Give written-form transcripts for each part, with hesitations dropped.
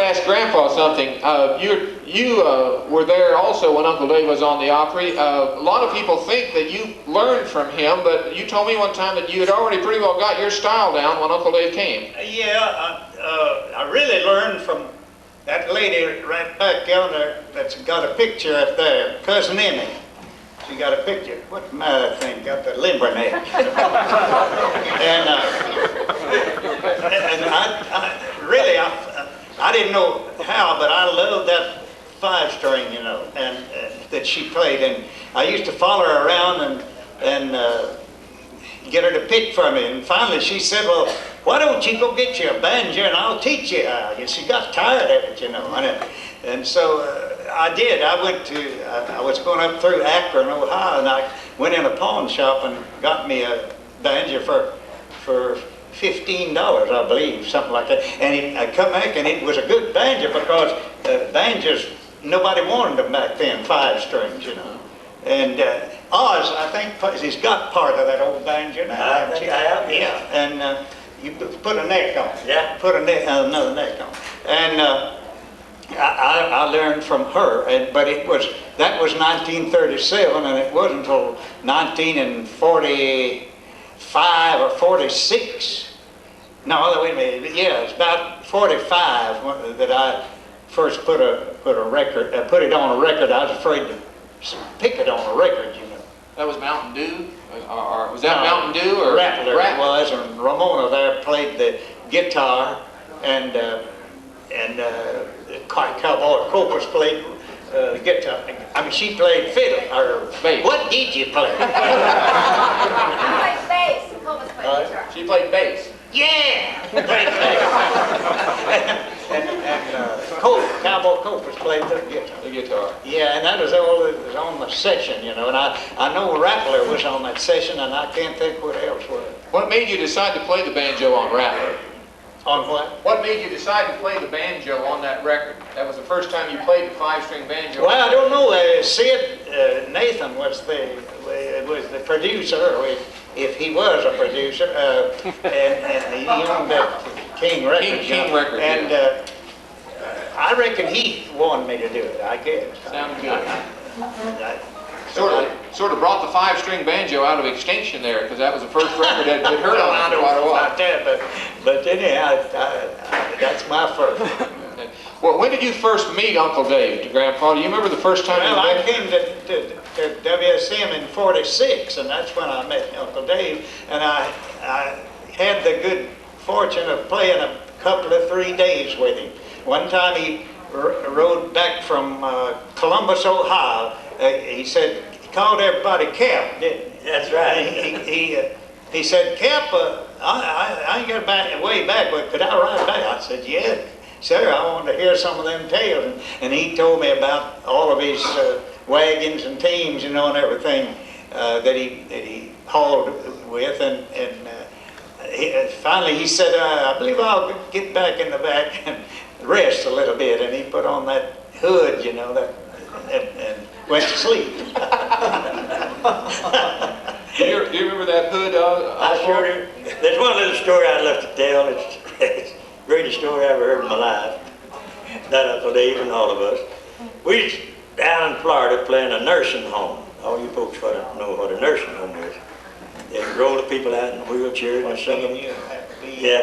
ask Grandpa something. You were there also when Uncle Dave was on the Opry. A lot of people think that you learned from him, but you told me one time that you had already pretty well got your style down when Uncle Dave came. Yeah, I really learned from that lady right back yonder that's got a picture up there, Cousin Emmy. She got a picture. What's my thing? Got the limber neck. and I didn't know how, but I loved that 5-string, you know, and that she played. And I used to follow her around and get her to pick for me. And finally she said, well, why don't you go get you a banjo and I'll teach you how. And she got tired of it, you know. And so I did. I was going up through Akron, Ohio, and I went in a pawn shop and got me a banjo for $15, I believe, something like that. And I come back and it was a good banjo because banjos, nobody wanted them back then, 5 strings, you know. And Oz, I think, he's got part of that old banjo now. I think I have. Yeah, and you put a neck on. Yeah. Put another neck on. And I learned from her, but that was 1937, and it wasn't until 1945 or 46. No, wait a minute. Yeah, it's about 45 that I first put it on a record. I was afraid to pick it on a record, you know. That was Mountain Dew? Or was that Mountain Dew? Or Rattler was, and Ramona there played the guitar, and Cowboy Copus played guitar. I mean, she played fiddle, or bass. What did you play? I played bass. Clovis played guitar. She played bass. Yeah! Played bass. Cowboy Copus played the guitar. The guitar. Yeah, and that was all that was on the session, you know, and I know Rattler was on that session, and I can't think what else was. What made you decide to play the banjo on Rattler? On what? What made you decide to play the banjo on that record? That was the first time you played the 5-string banjo. Well, I don't know. Sid Nathan was the producer, if he was a producer, and he owned that King Records. King Records. And I reckon he wanted me to do it, I guess. Sounds good. Sort of brought the 5-string banjo out of extinction there, because that was the first record that heard on it quite a while. About that, but anyhow, that's my first. Well, when did you first meet Uncle Dave, Grandpa? Do you remember the first time Well, you met I came to WSM in '46, and that's when I met Uncle Dave, and I had the good fortune of playing a couple of 3 days with him. One time he rode back from Columbus, Ohio. He said, he called everybody Cap, didn't he? That's right. He said, Cap, I ain't got way back, but could I ride back? I said, yeah, sir, I wanted to hear some of them tales. And he told me about all of his wagons and teams, you know, and everything that he hauled with. And finally he said, I believe I'll get back in the back and rest a little bit. And he put on that hood, you know, and went to sleep. Do you remember that hood? I sure do. There's one little story I'd love to tell. It's the greatest story I ever heard in my life. That Uncle Dave and all of us. We was down in Florida playing a nursing home. All you folks ought to know what a nursing home is. They roll the people out in wheelchairs and some of them. Yeah,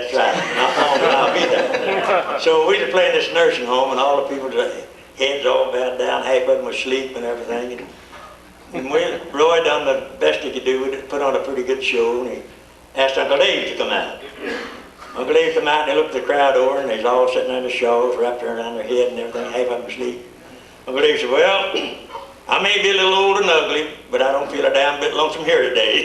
that's right. Not long, but I'll be there. So we was playing this nursing home, and all the people, their heads all bowed down, half of them was asleep and everything. And Roy done the best he could do with it, put on a pretty good show, and he asked Uncle Dave to come out. Uncle Dave come out, and they looked the crowd over, and they's all sitting on the shawls, wrapped around their head and everything, half of them asleep. Uncle Dave said, well, I may be a little old and ugly, but I don't feel a damn bit lonesome here today.